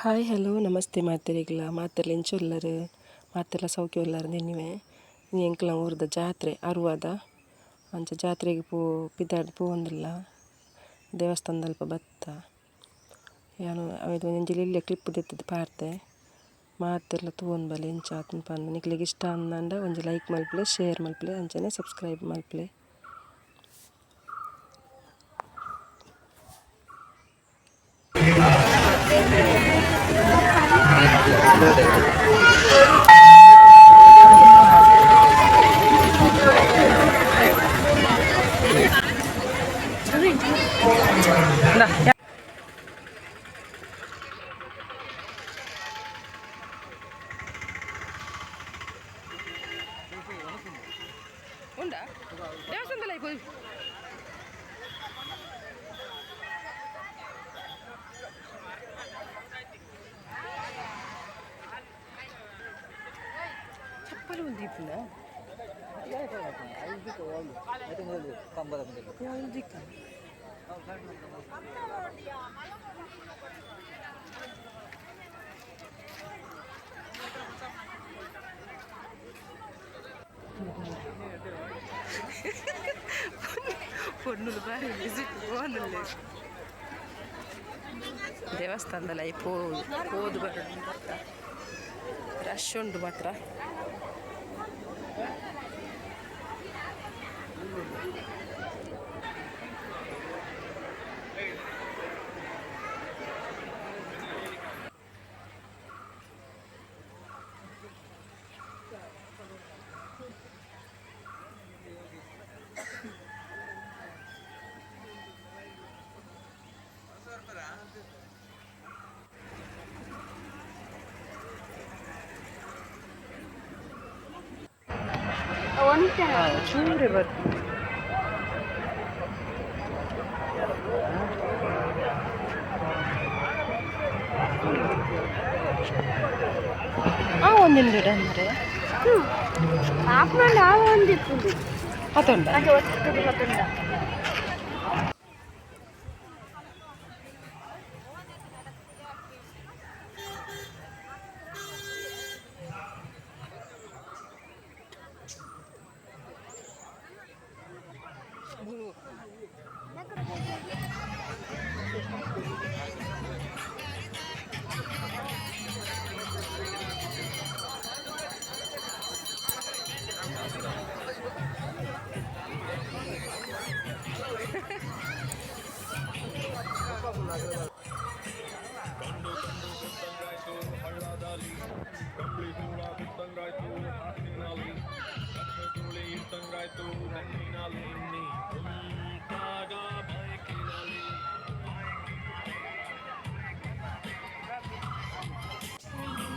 Hi hello ನಮಸ್ತೆ ಮಾತೆರೆಗ್ಲ ಮಾತೆರ್ಲ ಎಂಚೊಲ್ಲರು ಮಾತೆರ್ಲ ಸೌಖ್ಯ ಉಲ್ಲಾರ ನೆನ್ನಿವೆ ನೀ ಎಂಕ್ಲ ಊರ್ದ ಜಾತ್ರೆ ಅರುವಾದ ಅಂಚ ಜಾತ್ರೆಗೆ ಪಿದಾಡ್ ಪೋವಂದಿಲ್ಲ ದೇವಸ್ಥಾನದ ಅಲ್ಪ ಬತ್ತ ಯಾನು ಇದು ಎಂಜಿಲ್ ಇಲ್ಲೇ ಕ್ಲಿಪ್ ದೆತ್ತಿದ್ದು ಪಾರ್ತೆ ಮಾತೆರ್ಲ ತೂವೊಂದು ಬಲೆ ಎಂಚ ಆತನ ಪಂದ್ ನಿಕ್ಲಿಗೆ ಇಷ್ಟ ಅಂದಂಡ ಒಂಜಿ ಲೈಕ್ ಮಲ್ಪಲೆ ಶೇರ್ ಮಲ್ಪಲೆ ಅಂಚನೆ ಸಬ್ಸ್ಕ್ರೈಬ್ ಮಲ್ಪಲೆ. ಉಂಡಾ ದೇವಸ್ಥಾನದಲ್ಲಿ ಹೋಗಿ ಚಪ್ಪಲು ಒಂದು ಇಪ್ಪಲ್ಲ పొన్నులు బాగా విజిట్ పోనులే ದೇವಸ್ಥಾನದಲ್ಲಿ ಹೋದು ಬರೋದು ರಶ್ ಉಂಟು ಮಾತ್ರ. ಚೂರೆ ಬರ್ತೀನಿ ಒಂದಿನ ಅಂದರೆ ಅದುಂಡ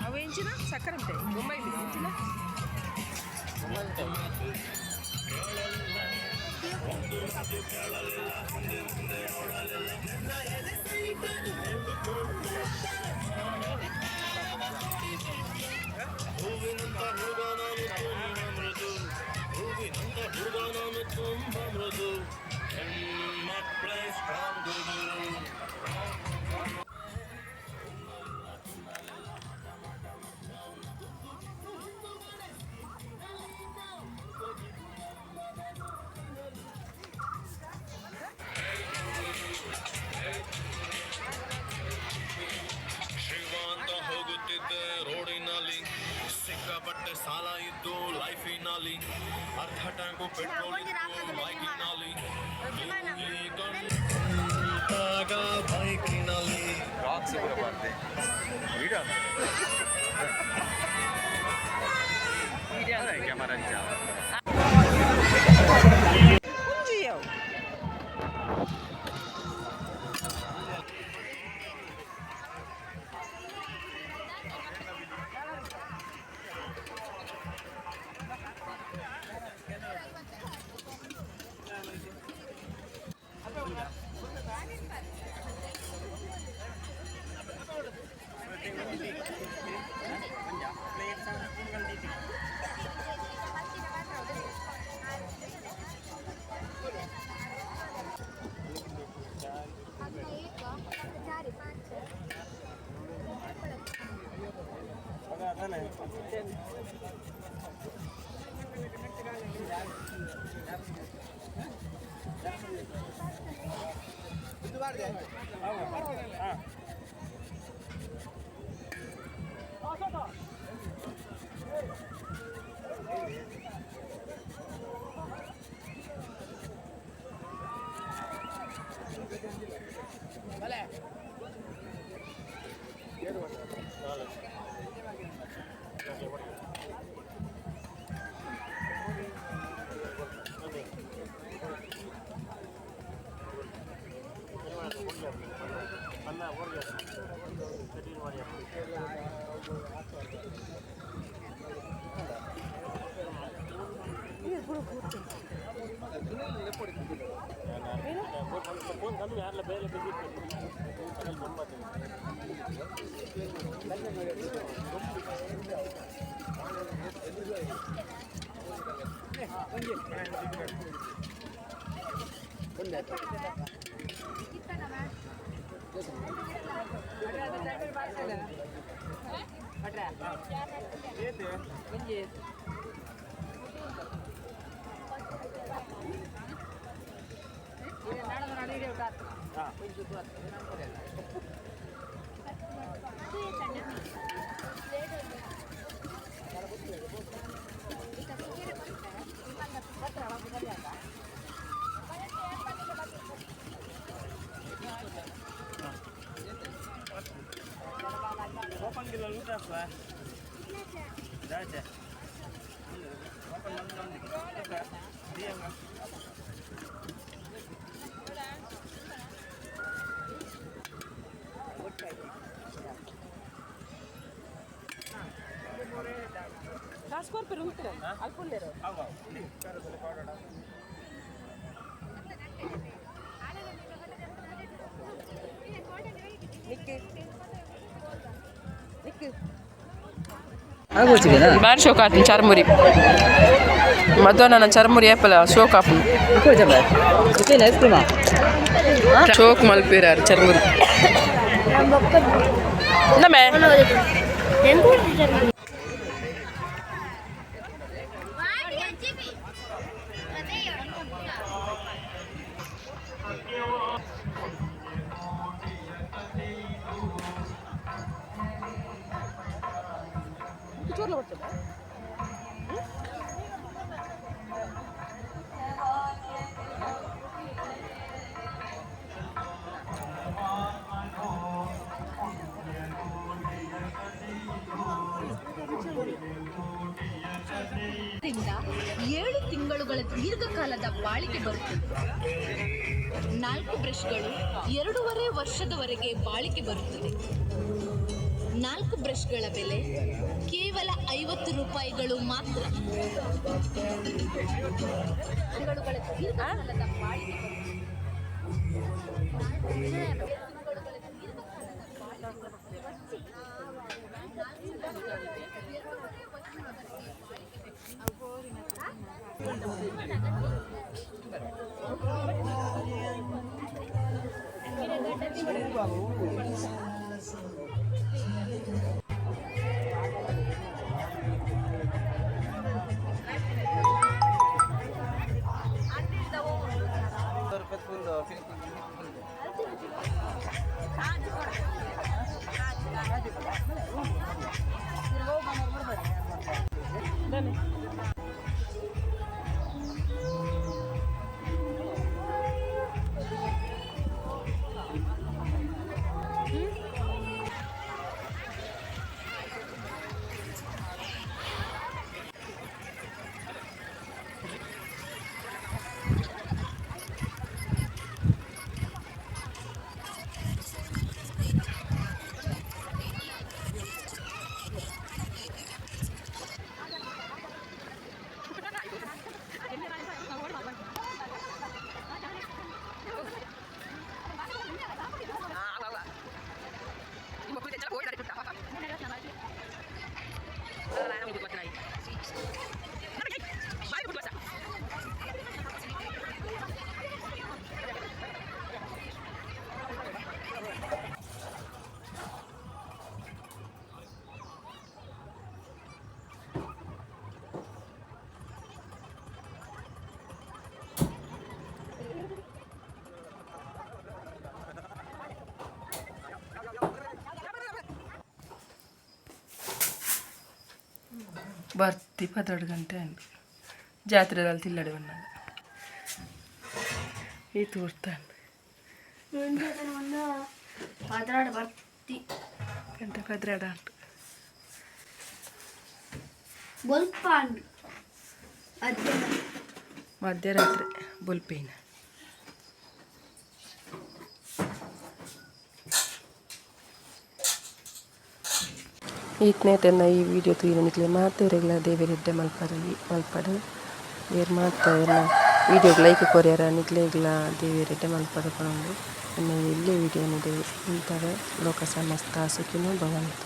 అవి ఎంచిన చక్కెర ఉంటాయి బొమ్మాయి ఎంచిన ಸಿಕ್ಕಾಪಟ್ಟೆ ಸಾಲ ಇದ್ದು ಲೈಫಿನಲ್ಲಿ ಅರ್ಧ ಟ್ಯಾಂಕು ಪೆಟ್ರೋಲ್ ಇದ್ದು ಬೈಕಿನಲ್ಲಿ ಬೈಕಿನಲ್ಲಿ ರಾಕ್ಸ್ ಬರಬಾರ್ದೆ ಕ್ಯಾಮರಾ बार शोक आती चरमुरी मध्याह्न चरमुरी ऐपल शोक आप शोक मलपेर चरमुरी ರಿಂದ 7 ತಿಂಗಳುಗಳ ದೀರ್ಘಕಾಲದ ಬಾಳಿಕೆ ಬರುತ್ತದೆ. 4 ಬ್ರಷ್ಗಳು 2.5 ವರ್ಷದವರೆಗೆ ಬಾಳಿಕೆ ಬರುತ್ತದೆ. 4 ಬ್ರಷ್ಗಳ ಬೆಲೆ ಕೇವಲ 50 ರೂಪಾಯಿಗಳು ಮಾತ್ರ. ತಿಂಗಳುಗಳ ದೀರ್ಘಕಾಲದ ಬಾಳಿಕೆ ಬರ್ತಿ 12 ಗಂಟೆ ಅಂದು ಜಾತ್ರೆದಲ್ಲಿ ತಿಲ್ಲಡೆ ಬನ್ನಾಗ ಈ ತೋರ್ತಾನೆ ಬರ್ತಿ ಗಂಟೆ ಕದ್ರಾಡ ಅಂಟು ಬಲ್ಪಾಂಡ್ ಮಧ್ಯರಾತ್ರಿ ಬೊಲ್ಪೇನ ಈತನೇತನ್ನ ಈ ವಿಡಿಯೋ ತೂಯಿನಿಕ್ಲೆ ಮಾತೆರೆಗ್ಲ ದೇವೆರೆಡ್ಡೆ ಮಲ್ಪಡು ಬೇರೆ ಮಾತ ಎಲ್ಲ ವಿಡಿಯೋಗೆ ಲೈಕ್ ಕೊರಿಯರ ನಿಕ್ಲೆಗ್ಲ ದೇವೆರೆಡ್ಡೆ ಮಲ್ಪಡು ಪಡೋದು ಇನ್ನು ಇಲ್ಲೇ ವಿಡಿಯೋ ಇದೆ ಇಂಥವೇ ಲೋಕ ಸಮಸ್ತ ಸುಖಿನೋ ಭವಂತು.